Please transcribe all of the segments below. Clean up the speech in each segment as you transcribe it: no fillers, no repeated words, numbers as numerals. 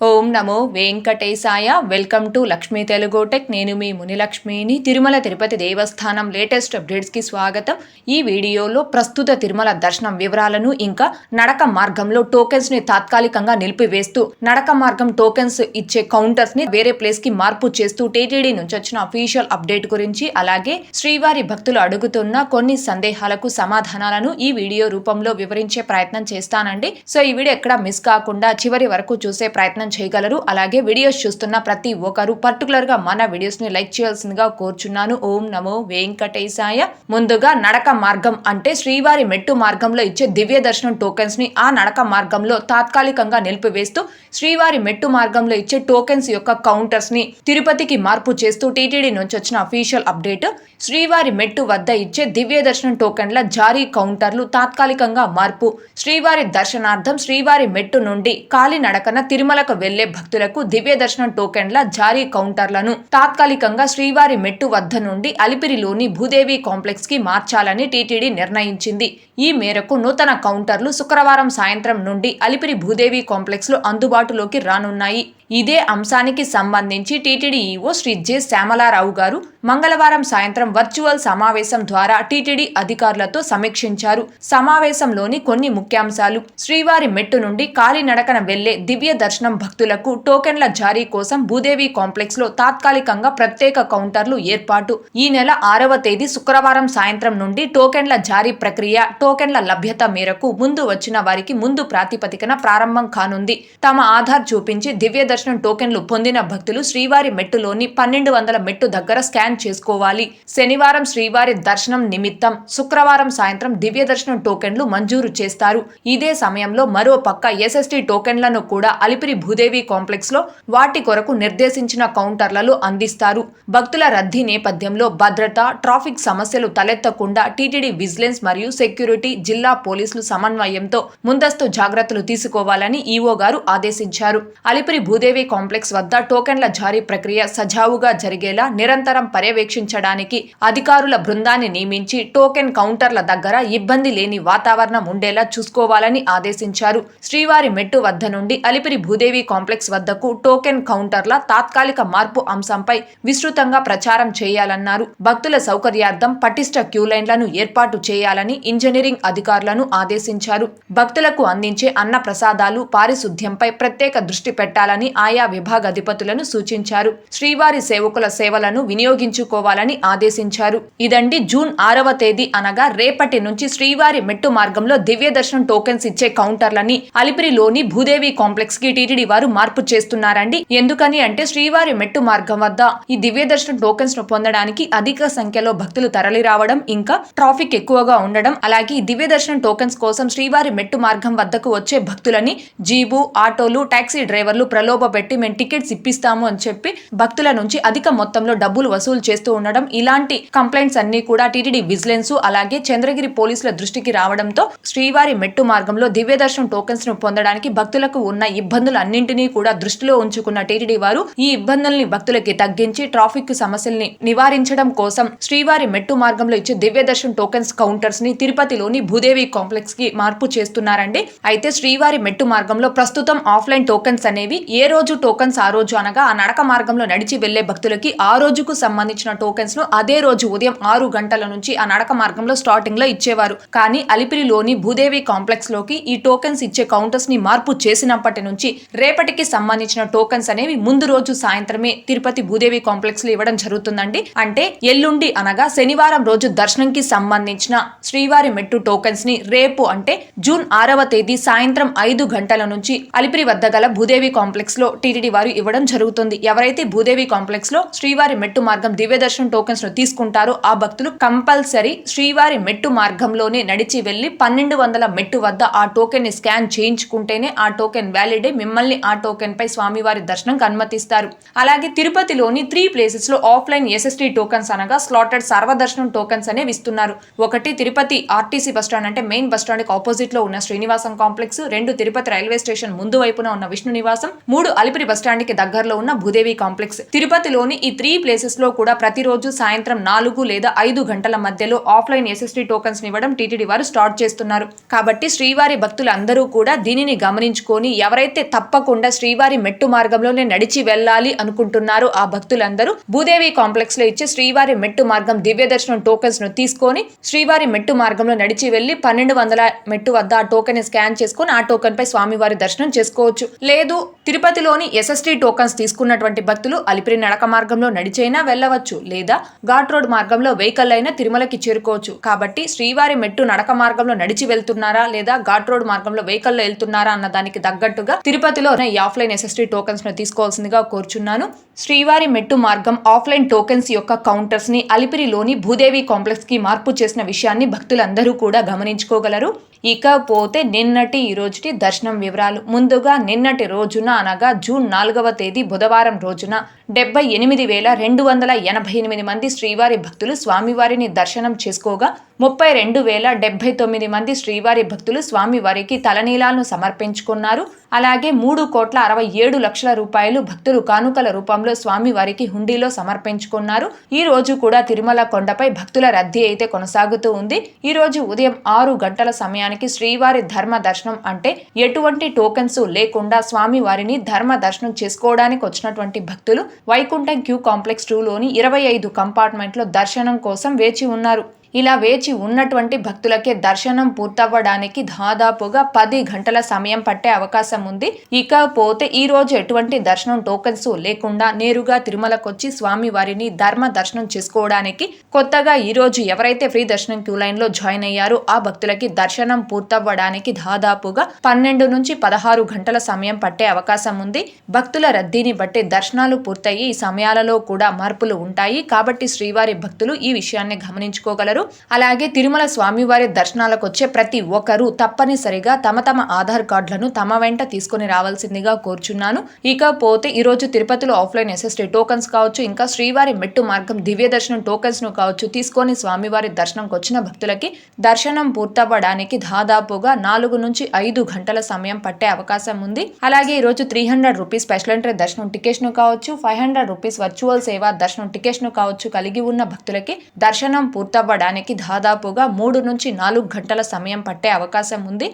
Om Namo Venkatesaya. Welcome to Lakshmi Telugu tech. నేను మీ మునిలక్ష్మిని. తిరుమల తిరుపతి దేవస్థానం latest అప్డేట్స్కి స్వాగతం. ఈ వీడియోలో ప్రస్తుత తిరుమల దర్శనం వివరాలను, ఇంకా నడక మార్గంలో టోకెన్స్ని తాత్కాలికంగా నిలిపివేస్తూ నడక మార్గం టోకెన్స్ ఇచ్చే కౌంటర్స్ని వేరే ప్లేస్కి మార్పు చేస్తూ టీటీడీ నుంచి వచ్చిన అఫీషియల్ అప్డేట్ గురించి, అలాగే శ్రీవారి భక్తులు అడుగుతున్న కొన్ని సందేహాలకు సమాధానాలను ఈ వీడియో రూపంలో వివరించే ప్రయత్నం చేస్తానండి. సో ఈ వీడియో ఎక్కడ మిస్ కాకుండా చివరి వరకు చూసే ప్రయత్నం చేయగలరు. అలాగే వీడియోస్ చూస్తున్న ప్రతి ఒక్కరు పర్టికులర్ గా మన వీడియోస్ ని లైక్ చేయాల్సిందిగా కోరుచున్నాను. ఓం నమో వెంకటేశాయ. ముందుగా నడక మార్గం అంటే శ్రీవారి మెట్టు మార్గంలో ఇచ్చే దివ్య దర్శనం టోకెన్స్ ని ఆ నడక మార్గంలో తాత్కాలికంగా నిలిపివేస్తూ శ్రీవారి మెట్టు మార్గంలో ఇచ్చే టోకెన్స్ యొక్క కౌంటర్స్ ని తిరుపతికి మార్పు చేస్తూ టీటీడీ నుంచి వచ్చిన అఫీషియల్ అప్డేట్. శ్రీవారి మెట్టు వద్ద ఇచ్చే దివ్య దర్శనం టోకెన్ల జారీ కౌంటర్లు తాత్కాలికంగా మార్పు. శ్రీవారి దర్శనార్థం శ్రీవారి మెట్టు నుండి కాలినడకన తిరుమలకు వెళ్లే భక్తులకు దివ్య దర్శనం టోకెన్ల జారీ కౌంటర్లను తాత్కాలికంగా శ్రీవారి మెట్టు వద్ద నుండి అలిపిరిలోని భూదేవి కాంప్లెక్స్ కి మార్చాలని టీటీడీ నిర్ణయించింది. ఈ మేరకు నూతన కౌంటర్లు శుక్రవారం సాయంత్రం నుండి అలిపిరి భూదేవి కాంప్లెక్స్ లో అందుబాటులోకి రానున్నాయి. ఇదే అంశానికి సంబంధించి TTD EO Shri J Shyamalarao గారు మంగళవారం సాయంత్రం వర్చువల్ సమావేశం ద్వారా టీటీడీ అధికారులతో సమీక్షించారు. సమావేశంలోని కొన్ని ముఖ్యాంశాలు: శ్రీవారి మెట్టు నుండి కాలినడకన వెళ్లే దివ్య దర్శనం భక్తులకు టోకెన్ల జారీ కోసం భూదేవి కాంప్లెక్స్ లో తాత్కాలికంగా ప్రత్యేక కౌంటర్లు ఏర్పాటు. ఈ నెల 6వ తేదీ శుక్రవారం సాయంత్రం నుండి టోకెన్ల జారీ ప్రక్రియ, టోకెన్ల లభ్యత మేరకు ముందు వచ్చిన వారికి ముందు ప్రాతిపదికన ప్రారంభం కానుంది. తమ ఆధార్ చూపించి దివ్య దర్శనం టోకెన్లు పొందిన భక్తులు శ్రీవారి మెట్టులోని 1200 మెట్టు దగ్గర స్కాన్ చేసుకోవాలి. శనివారం శ్రీవారి దర్శనం నిమిత్తం శుక్రవారం సాయంత్రం దివ్య దర్శనం టోకెన్లు మంజూరు చేస్తారు. ఇదే సమయంలో మరో పక్క ఎస్ఎస్టీ టోకెన్లను కూడా అలిపిరి భూదేవి కాంప్లెక్స్ లో వాటి కొరకు నిర్దేశించిన కౌంటర్లలో అందిస్తారు. భక్తుల రద్దీ నేపథ్యంలో భద్రత, ట్రాఫిక్ సమస్యలు తలెత్తకుండా టీటీడీ విజిలెన్స్ మరియు సెక్యూరిటీ, జిల్లా పోలీసులు సమన్వయంతో ముందస్తు జాగ్రత్తలు తీసుకోవాలని ఈవో గారు ఆదేశించారు. అలిపిరి భూదేవి కాంప్లెక్స్ వద్ద టోకెన్ల జారీ ప్రక్రియ సజావుగా జరిగేలా నిరంతరం పర్యవేక్షించడానికి అధికారుల బృందాన్ని నియమించి టోకెన్ కౌంటర్ల దగ్గర ఇబ్బంది లేని వాతావరణం ఉండేలా చూసుకోవాలని ఆదేశించారు. శ్రీవారి మెట్టు వద్ద నుండి అలిపిరి భూదేవి కాంప్లెక్స్ వద్దకు టోకెన్ కౌంటర్ల తాత్కాలిక మార్పు అంశంపై విస్తృతంగా ప్రచారం చేయాలన్నారు. భక్తుల సౌకర్యార్థం పటిష్ట క్యూ లైన్లను ఏర్పాటు చేయాలని ఇంజనీరింగ్ అధికారులను ఆదేశించారు. భక్తులకు అందించే అన్న ప్రసాదాలు, పారిశుద్ధ్యంపై ప్రత్యేక దృష్టి పెట్టాలని ఆయా విభాగాధిపతులను సూచించారు. శ్రీవారి సేవకుల సేవలను వినియోగించుకోవాలని ఆదేశించారు. ఇదండి జూన్ 6వ తేదీ అనగా రేపటి నుంచి శ్రీవారి మెట్టు మార్గంలో దివ్య దర్శనం టోకెన్స్ ఇచ్చే కౌంటర్లని అలిపిరిలోని భూదేవి కాంప్లెక్స్ కి టీటీడీ వారు మార్పు చేస్తున్నారండి. ఎందుకని అంటే శ్రీవారి మెట్టు మార్గం వద్ద ఈ దివ్య దర్శనం టోకెన్స్ ను పొందడానికి అధిక సంఖ్యలో భక్తులు తరలి రావడం, ఇంకా ట్రాఫిక్ ఎక్కువగా ఉండడం, అలాగే ఈ దివ్య దర్శనం టోకెన్స్ కోసం శ్రీవారి మెట్టు మార్గం వద్దకు వచ్చే భక్తులని జీబు, ఆటోలు, టాక్సీ డ్రైవర్లు ప్రలోభ పెట్టి మేము టికెట్స్ ఇప్పిస్తాము అని చెప్పి భక్తుల నుంచి అధిక మొత్తంలో డబ్బులు వసూలు చేస్తూ ఉండడం, ఇలాంటి కంప్లైంట్స్ అన్ని కూడా టీటీడీ విజిలెన్స్ అలాగే చంద్రగిరి పోలీసుల దృష్టికి రావడంతో శ్రీవారి మెట్టు మార్గంలో దివ్య దర్శనం టోకెన్స్ ను పొందడానికి భక్తులకు ఉన్న ఇబ్బందులన్నింటినీ కూడా దృష్టిలో ఉంచుకున్న టీటీడీ వారు ఈ ఇబ్బందుల్ని భక్తులకి తగ్గించి ట్రాఫిక్ సమస్యల్ని నివారించడం కోసం శ్రీవారి మెట్టు మార్గంలో ఇచ్చే దివ్య దర్శనం టోకెన్స్ కౌంటర్స్ ని తిరుపతిలోని భూదేవి కాంప్లెక్స్ కి మార్పు చేస్తున్నారండి. అయితే శ్రీవారి మెట్టు మార్గంలో ప్రస్తుతం ఆఫ్లైన్ టోకెన్స్ అనేవి ఏ రోజు టోకెన్స్ ఆ రోజు అనగా ఆ నడక మార్గంలో నడిచి వెళ్లే భక్తులకి ఆ రోజుకు సంబంధించిన టోకెన్స్ ను అదే రోజు ఉదయం 6 గంటల నుంచి ఆ నడక మార్గంలో స్టార్టింగ్ లో ఇచ్చేవారు. కానీ అలిపిరిలోని భూదేవి కాంప్లెక్స్ లోకి ఈ టోకెన్స్ ఇచ్చే కౌంటర్స్ ని మార్పు చేసినప్పటి నుంచి రేపటికి సంబంధించిన టోకెన్స్ అనేవి ముందు రోజు సాయంత్రమే తిరుపతి భూదేవి కాంప్లెక్స్ లో ఇవ్వడం జరుగుతుందండి. అంటే ఎల్లుండి అనగా శనివారం రోజు దర్శనంకి సంబంధించిన శ్రీవారి మెట్టు టోకెన్స్ ని రేపు అంటే జూన్ 6వ తేదీ సాయంత్రం 5 గంటల నుంచి అలిపిరి వద్ద గల భూదేవి కాంప్లెక్స్ లో టీటీడీ వారు ఇవ్వడం జరుగుతుంది. ఎవరైతే భూదేవి కాంప్లెక్స్ లో శ్రీవారి మెట్టు మార్గం దివ్య దర్శనం టోకెన్స్ ను తీసుకుంటారో ఆ భక్తులు కంపల్సరీ శ్రీవారి మెట్టు మార్గంలోనే నడిచి వెళ్లి 1200 మెట్టు వద్ద ఆ టోకెన్ ని స్కాన్ చేయించుకుంటేనే ఆ టోకెన్ వ్యాలిడ్ అయి మిమ్మల్ని ఆ టోకెన్ పై స్వామివారి దర్శనంకి అనుమతిస్తారు. అలాగే తిరుపతిలోని 3 ప్లేసెస్ లో ఆఫ్లైన్ ఎస్ఎస్టీ టోకెన్స్ అనగా స్లాటెడ్ సర్వదర్శనం టోకెన్స్ అనేవి ఇస్తున్నారు. ఒకటి తిరుపతి ఆర్టీసీ బస్టాండ్ అంటే మెయిన్ బస్టాండ్ కి ఆపోజిట్ లో ఉన్న Srinivasam complex, 2 Tirupati railway station ముందు వైపున ఉన్న విష్ణు నివాసం, 3 అలిపిరి బస్టాండ్ కి దగ్గరలో ఉన్న భూదేవి కాంప్లెక్స్. తిరుపతిలోని ఈ 3 ప్లేసెస్ లో కూడా ప్రతిరోజు సాయంత్రం 4 లేదా 5 గంటల మధ్యలో ఆఫ్లైన్ ఎస్ఎస్టీ టోకెన్స్ ఇవ్వడం టీటీడీ వారు స్టార్ట్ చేస్తున్నారు. కాబట్టి శ్రీవారి భక్తులందరూ కూడా దీనిని గమనించుకొని ఎవరైతే తప్పు తప్పకుండా శ్రీవారి మెట్టు మార్గంలోనే నడిచి వెళ్ళాలి అనుకుంటున్నారు ఆ భక్తులందరూ భూదేవి కాంప్లెక్స్ లో ఇచ్చే శ్రీవారి మెట్టు మార్గం దివ్య దర్శనం టోకెన్స్ ను తీసుకొని శ్రీవారి మెట్టు మార్గంలో నడిచి వెళ్లి 1200 మెట్టు వద్ద ఆ టోకెన్ స్కాన్ చేసుకుని ఆ టోకెన్ పై స్వామివారి దర్శనం చేసుకోవచ్చు. లేదు తిరుపతిలోని ఎస్ఎస్టీ టోకెన్స్ తీసుకున్నటువంటి భక్తులు అలిపిరి నడక మార్గంలో నడిచైనా వెళ్ళవచ్చు, లేదా ఘాట్ రోడ్ మార్గంలో వెహికల్ అయినా తిరుమలకి చేరుకోవచ్చు. కాబట్టి శ్రీవారి మెట్టు నడక మార్గంలో నడిచి వెళ్తున్నారా లేదా ఘాట్ రోడ్ మార్గంలో వెహికల్ లో వెళ్తున్నారా అన్న దానికి తగ్గట్టుగా తిరుపతిలో ఈ ఆఫ్లైన్ ఎస్ఎస్టీ టోకెన్స్ ను తీసుకోవాల్సిందిగా కోరుచున్నాను. శ్రీవారి మెట్టు మార్గం ఆఫ్లైన్ టోకెన్స్ యొక్క కౌంటర్స్ ని అలిపిరిలోని భూదేవి కాంప్లెక్స్ కి మార్పు చేసిన విషయాన్ని భక్తులందరూ కూడా గమనించుకోగలరు. ఇకపోతే నిన్నటి ఈ రోజుటి దర్శనం వివరాలు. ముందుగా నిన్నటి రోజున అనగా జూన్ 4వ తేదీ బుధవారం రోజున 78,288 మంది శ్రీవారి భక్తులు స్వామివారిని దర్శనం చేసుకోగా 32,079 మంది శ్రీవారి భక్తులు స్వామివారికి తలనీలాలను సమర్పించుకున్నారు. అలాగే 3,67,00,000 రూపాయలు భక్తులు కానుకల రూపంలో స్వామివారికి హుండీలో సమర్పించుకున్నారు. ఈ రోజు కూడా తిరుమల కొండపై భక్తుల రద్దీ అయితే కొనసాగుతూ ఉంది. ఈ రోజు ఉదయం 6 గంటల సమయానికి శ్రీవారి ధర్మ దర్శనం అంటే ఎటువంటి టోకెన్స్ లేకుండా స్వామివారిని ధర్మ దర్శనం చేసుకోవడానికి వచ్చినటువంటి భక్తులు వైకుంఠం క్యూ కాంప్లెక్స్ 2లోని 25 కంపార్ట్మెంట్లో దర్శనం కోసం వేచి ఉన్నారు. ఇలా వేచి ఉన్నటువంటి భక్తులకే దర్శనం పూర్తవ్వడానికి దాదాపుగా 10 గంటల సమయం పట్టే అవకాశం ఉంది. ఇకపోతే ఈ రోజు ఎటువంటి దర్శనం టోకెన్స్ లేకుండా నేరుగా తిరుమలకొచ్చి స్వామివారిని ధర్మ దర్శనం చేసుకోవడానికి కొత్తగా ఈ రోజు ఎవరైతే ఫ్రీ దర్శనం క్యూ లైన్ లో జాయిన్ అయ్యారో ఆ భక్తులకి దర్శనం పూర్తవ్వడానికి దాదాపుగా 12 నుంచి 16 గంటల సమయం పట్టే అవకాశం ఉంది. భక్తుల రద్దీని బట్టి దర్శనాలు పూర్తయ్యి ఈ సమయాలలో కూడా మార్పులు ఉంటాయి. కాబట్టి శ్రీవారి భక్తులు ఈ విషయాన్ని గమనించుకోగలరు. అలాగే తిరుమల స్వామివారి దర్శనాలకు వచ్చే ప్రతి ఒక్కరూ తప్పనిసరిగా తమ ఆధార్ కార్డులను తమ వెంట తీసుకుని రావాల్సిందిగా కోరుచున్నాను. ఇకపోతే ఈ రోజు తిరుపతిలో ఆఫ్లైన్ ఎస్ఎస్టీ టోకెన్స్ కావచ్చు, ఇంకా శ్రీవారి మెట్టు మార్గం దివ్య దర్శనం టోకెన్స్ ను కావచ్చు తీసుకొని స్వామివారి దర్శనంకి వచ్చిన భక్తులకి దర్శనం పూర్తవ్వడానికి దాదాపుగా 4 నుంచి 5 గంటల సమయం పట్టే అవకాశం ఉంది. అలాగే ఈ రోజు 300 రూపీస్ స్పెషల్ ఎంట్రీ దర్శనం టికెట్స్ ను కావచ్చు, 500 రూపీస్ వర్చువల్ సేవా దర్శనం టికెట్స్ ను కావచ్చు కలిగి ఉన్న భక్తులకి దర్శనం పూర్తవ్వడానికి దాదాపుగా 3 నుంచి 4 గంటల సమయం పట్టే అవకాశం ఉంది.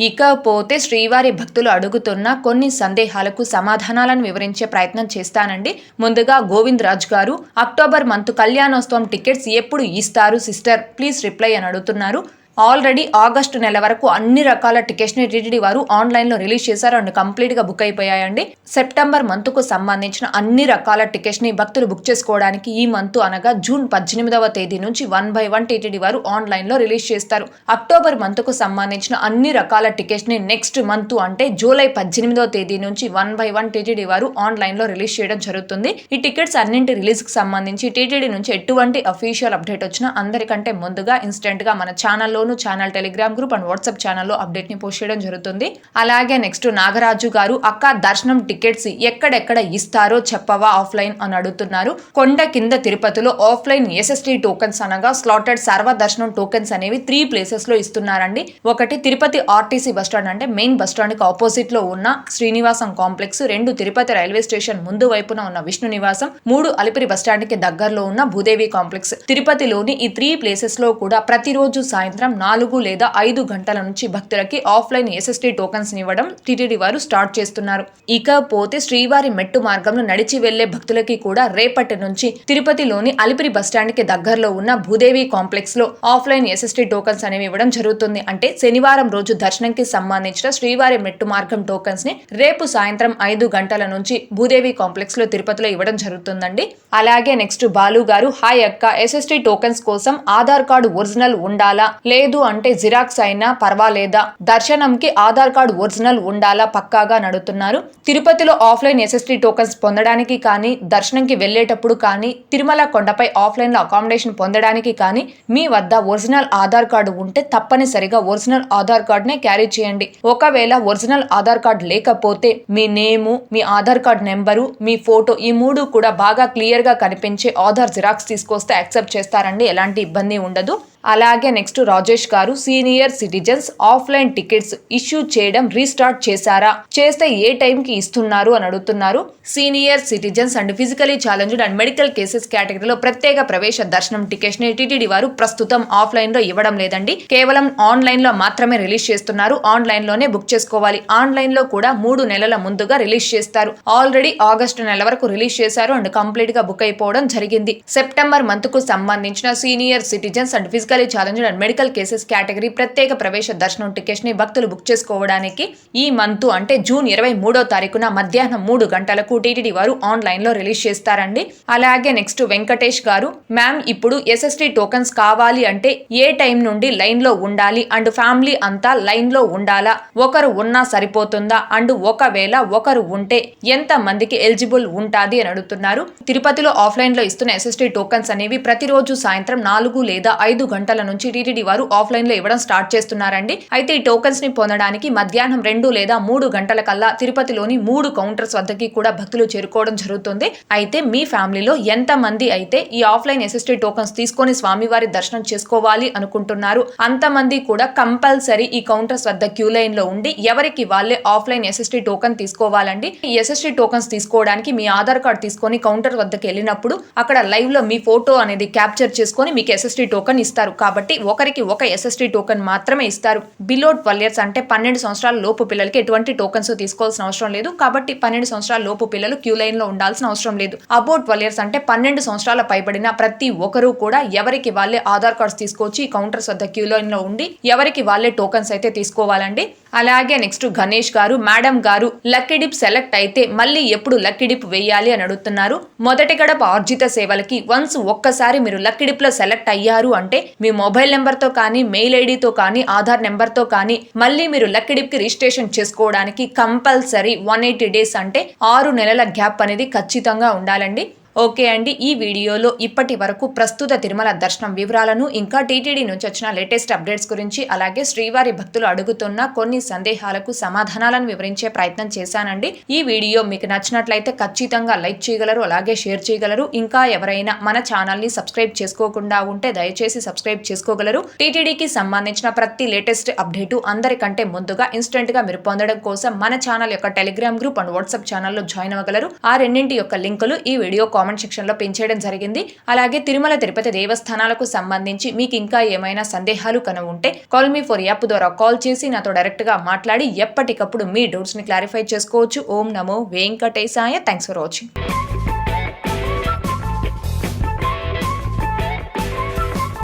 ఇకపోతే శ్రీవారి భక్తులు అడుగుతున్న కొన్ని సందేహాలకు సమాధానాలను వివరించే ప్రయత్నం చేస్తానండి. ముందుగా గోవింద్ రాజ్ గారు అక్టోబర్ మంత్ కళ్యాణోత్సవం టికెట్స్ ఎప్పుడు ఇస్తారు సిస్టర్ ప్లీజ్ రిప్లై అని అడుగుతున్నారు. ఆల్రెడీ ఆగస్టు నెల వరకు అన్ని రకాల టికెట్స్ ని టీటీడీ వారు ఆన్లైన్ లో రిలీజ్ చేశారు అండ్ కంప్లీట్ గా బుక్ అయిపోయాయండి. సెప్టెంబర్ మంత్ కు సంబంధించిన అన్ని రకాల టికెట్స్ ని భక్తులు బుక్ చేసుకోవడానికి ఈ మంత్ అనగా జూన్ 18వ తేదీ నుంచి 1 by 1 టీటీడీ వారు ఆన్లైన్ లో రిలీజ్ చేస్తారు. అక్టోబర్ మంత్ కు సంబంధించిన అన్ని రకాల టికెట్స్ ని నెక్స్ట్ మంత్ అంటే జూలై 18వ తేదీ నుంచి 1 by 1 టీటీడీ వారు ఆన్లైన్ లో రిలీజ్ చేయడం జరుగుతుంది. ఈ టికెట్స్ అన్నింటి రిలీజ్ కి సంబంధించి టీటీడీ నుంచి ఎటువంటి అఫీషియల్ అప్డేట్ వచ్చినా అందరికంటే ముందుగా ఇన్స్టెంట్ గా మన ఛానల్లో channel Telegram group and WhatsApp ఛానల్లో అప్డేట్ ని పోస్ట్ చేయడం జరుగుతుంది. అలాగే నెక్స్ట్ నాగరాజు గారు అక్క దర్శనం టికెట్స్ ఎక్కడెక్కడ ఇస్తారో చెప్పవా ఆఫ్లైన్ అని అడుగుతున్నారు. కొండ కింద తిరుపతిలో ఆఫ్లైన్ ఎస్ఎస్టీ టోకెన్స్ అనగా స్లాటెడ్ సర్వ దర్శనం టోకెన్స్ అనేవి 3 ప్లేసెస్ లో ఇస్తున్నారండి. ఒకటి తిరుపతి ఆర్టీసీ బస్టాండ్ అంటే మెయిన్ బస్టాండ్ కి ఆపోజిట్ లో ఉన్న Srinivasam complex, 2 Tirupati railway station ముందు వైపున ఉన్న విష్ణు నివాసం, 3 అలిపిరి బస్టాండ్ కి దగ్గరలో ఉన్న భూదేవి కాంప్లెక్స్. తిరుపతిలోని ఈ 3 ప్లేసెస్ లో కూడా ప్రతిరోజు సాయంత్రం 4 లేదా 5 గంటల నుంచి భక్తులకి ఆఫ్లైన్ ఎస్ఎస్టీ టోకెన్స్ ఇవ్వడం టీటీడీ వారు స్టార్ట్ చేస్తున్నారు. ఇకపోతే శ్రీవారి మెట్టు మార్గంలో నడిచి వెళ్లే భక్తులకి కూడా రేపటి నుంచి తిరుపతిలోని అలిపిరి బస్టాండ్ కి దగ్గరలో ఉన్న భూదేవి కాంప్లెక్స్ లో ఆఫ్లైన్ ఎస్ఎస్టీ టోకెన్స్ అనేవి ఇవ్వడం జరుగుతుంది. అంటే శనివారం రోజు దర్శనంకి సంబంధించిన శ్రీవారి మెట్టు మార్గం టోకెన్స్ ని రేపు సాయంత్రం 5 గంటల నుంచి భూదేవి కాంప్లెక్స్ లో తిరుపతిలో ఇవ్వడం జరుగుతుందండి. అలాగే నెక్స్ట్ బాలు గారు హాయ్ అక్క ఎస్ఎస్టీ టోకెన్స్ కోసం ఆధార్ కార్డు ఒరిజినల్ ఉండాలా లేదు అంటే జిరాక్స్ అయినా పర్వాలేదా, దర్శనంకి ఆధార్ కార్డు ఒరిజినల్ ఉండాలా పక్కాగా నడుతున్నారు. తిరుపతిలో ఆఫ్లైన్ ఎస్ఎస్టీ టోకెన్స్ పొందడానికి కానీ దర్శనంకి వెళ్లేటప్పుడు కానీ తిరుమల కొండపై ఆఫ్లైన్ లో అకామిడేషన్ పొందడానికి కానీ మీ వద్ద ఒరిజినల్ ఆధార్ కార్డు ఉంటే తప్పనిసరిగా ఒరిజినల్ ఆధార్ కార్డ్ నే క్యారీ చేయండి. ఒకవేళ ఒరిజినల్ ఆధార్ కార్డు లేకపోతే మీ నేము, మీ ఆధార్ కార్డ్ నెంబరు, మీ ఫోటో ఈ 3 కూడా బాగా క్లియర్ గా కనిపించే ఆధార్ జిరాక్స్ తీసుకొస్తే యాక్సెప్ట్ చేస్తారండి. ఎలాంటి ఇబ్బంది ఉండదు. అలాగే నెక్స్ట్ రాజేష్ గారు senior citizens offline tickets issue చేయడం రీస్టార్ట్ చేశారా, చేస్తే ఏ టైంకి ఇస్తున్నారు అని అడుగుతున్నారు. Senior citizens and physically challenged and medical cases కేటగిరీలో ప్రత్యేక ప్రవేశ దర్శనం టికెట్స్ ని టీటీడీ వారు ప్రస్తుతం ఆఫ్లైన్ లో ఇవ్వడం లేదండి. కేవలం ఆన్లైన్ లో మాత్రమే రిలీజ్ చేస్తున్నారు. ఆన్లైన్ లోనే బుక్ చేసుకోవాలి. ఆన్లైన్ లో కూడా 3 నెలల ముందుగా రిలీజ్ చేస్తారు. ఆల్రెడీ ఆగస్టు నెల వరకు రిలీజ్ చేశారు అండ్ కంప్లీట్ గా బుక్ అయిపోవడం జరిగింది. సెప్టెంబర్ మంత్ కు సంబంధించిన senior citizens and physically challenged and medical cases category ప్రత్యేక ప్రవేశ దర్శనం టికెట్స్ ని భక్తులు బుక్ చేసుకోవడానికి ఈ మంత్ అంటే జూన్ 23వ తారీఖున మధ్యాహ్నం 3 గంటలకు టీటీడీ వారు ఆన్లైన్ లో రిలీజ్ చేస్తారండి. అలాగే నెక్స్ట్ వెంకటేష్ గారు, మ్యామ్ ఇప్పుడు SST టోకన్స్ కావాలి అంటే ఏ టైం నుండి లైన్ లో ఉండాలి అండ్ ఫ్యామిలీ అంతా లైన్ లో ఉండాలా, ఒకరు ఉన్నా సరిపోతుందా అండ్ ఒకవేళ ఒకరు ఉంటే ఎంత మందికి ఎలిజిబుల్ ఉంటాది అని అడుగుతున్నారు. తిరుపతిలో ఆఫ్లైన్ లో ఇస్తున్న SST టోకన్స్ అనేవి ప్రతిరోజు సాయంత్రం 4 లేదా 5 గంటల నుంచి టీటీడీ వారు ఆఫ్లైన్ లో ఇవ్వడం స్టార్ట్ చేస్తున్నారండి. అయితే ఈ టోకన్స్ ని పొందడానికి మధ్యాహ్నం 2 లేదా 3 గంటల కల్లా తిరుపతిలోని 3 కౌంటర్స్ వద్దకి కూడా భక్తులు చేరుకోవడం జరుగుతుంది. అయితే మీ ఫ్యామిలీలో ఎంత మంది అయితే ఈ ఆఫ్లైన్ SST టోకన్స్ తీసుకొని స్వామివారి దర్శనం చేసుకోవాలి అనుకుంటున్నారు అంతమంది కూడా కంపల్సరీ ఈ కౌంటర్స్ వద్ద క్యూ లైన్ లో ఉండి ఎవరికి వాళ్ళే ఆఫ్లైన్ SST టోకన్ తీసుకోవాలండి. ఈ SST టోకన్స్ తీసుకోవడానికి మీ ఆధార్ కార్డ్ తీసుకొని కౌంటర్ వద్దకు వెళ్ళినప్పుడు అక్కడ లైవ్ లో మీ ఫోటో అనేది క్యాప్చర్ చేసుకొని మీకు SST టోకన్ ఇస్తారు. కాబట్టి ఒకరికి ఒక SST టోకన్ మాత్రమే ఇస్తారు. బిలో 12 years అంటే 12 సంవత్సరాల లోపు పిల్లలకి ఎటువంటి టోకన్స్ తీసుకోవాల్సిన అవసరం లేదు. కాబట్టి 12 సంవత్సరాల లోపు పిల్లలు క్యూ లైన్ లో ఉండాల్సిన అవసరం లేదు. అబౌట్ 12 years అంటే 12 సంవత్సరాల పైబడిన ప్రతి ఒక్కరూ కూడా ఎవరికి వాళ్ళే ఆధార్ కార్డ్స్ తీసుకొచ్చి కౌంటర్స్ వద్ద క్యూ లైన్ లో ఉండి ఎవరికి వాళ్ళే టోకన్స్ అయితే తీసుకోవాలండి. అలాగే నెక్స్ట్ గణేష్ గారు, మేడం గారు లక్కీ డిప్ సెలెక్ట్ అయితే మళ్ళీ ఎప్పుడు లక్కీ డిప్ వేయాలి అని అడుగుతున్నారు. మొదటి గడప ఆర్జిత సేవలకి వన్స్ ఒక్కసారి మీరు లక్కీ డిప్ లో సెలెక్ట్ అయ్యారు అంటే మీ మొబైల్ నెంబర్ తో కానీ మెయిల్ ఐడితో కానీ ఆధార్ నెంబర్ తో కానీ మళ్ళీ మీరు లక్కీ డిప్ కి రిజిస్ట్రేషన్ చేసుకోవడానికి కంపల్సరీ 180 days అంటే 6 నెలల గ్యాప్ అనేది ఖచ్చితంగా ఉండాలండి. ఓకే అండి, ఈ వీడియోలో ఇప్పటి వరకు ప్రస్తుత తిరుమల దర్శనం వివరాలను ఇంకా టీటీడీ నుంచి వచ్చిన లేటెస్ట్ అప్డేట్స్ గురించి అలాగే శ్రీవారి భక్తులు అడుగుతున్న కొన్ని సందేహాలకు సమాధానాలను వివరించే ప్రయత్నం చేశానండి. ఈ వీడియో మీకు నచ్చినట్లయితే ఖచ్చితంగా లైక్ చేయగలరు, అలాగే షేర్ చేయగలరు. ఇంకా ఎవరైనా మన ఛానల్ ని సబ్స్క్రైబ్ చేసుకోకుండా ఉంటే దయచేసి సబ్స్క్రైబ్ చేసుకోగలరు. టీటీడీకి సంబంధించిన ప్రతి లేటెస్ట్ అప్డేటు అందరికంటే ముందుగా ఇన్స్టెంట్ గా మీరు పొందడం కోసం మన ఛానల్ యొక్క టెలిగ్రామ్ గ్రూప్ అండ్ వాట్సాప్ ఛానల్లో జాయిన్ అవ్వగలరు. ఆ రెండింటి యొక్క లింకులు ఈ వీడియో కామెంట్ సెక్షన్ లో పెంచేయడం జరిగింది. అలాగే తిరుమల తిరుపతి దేవస్థానాలకు సంబంధించి మీకు ఇంకా ఏమైనా సందేహాలు ఉంటే కాల్ మీ ఫర్ యాప్ ద్వారా కాల్ చేసి నాతో డైరెక్ట్ గా మాట్లాడి ఎప్పటికప్పుడు మీ డౌట్స్ ని క్లారిఫై చేసుకోవచ్చు. ఓం నమో వెంకటేశాయ. Thanks for watching.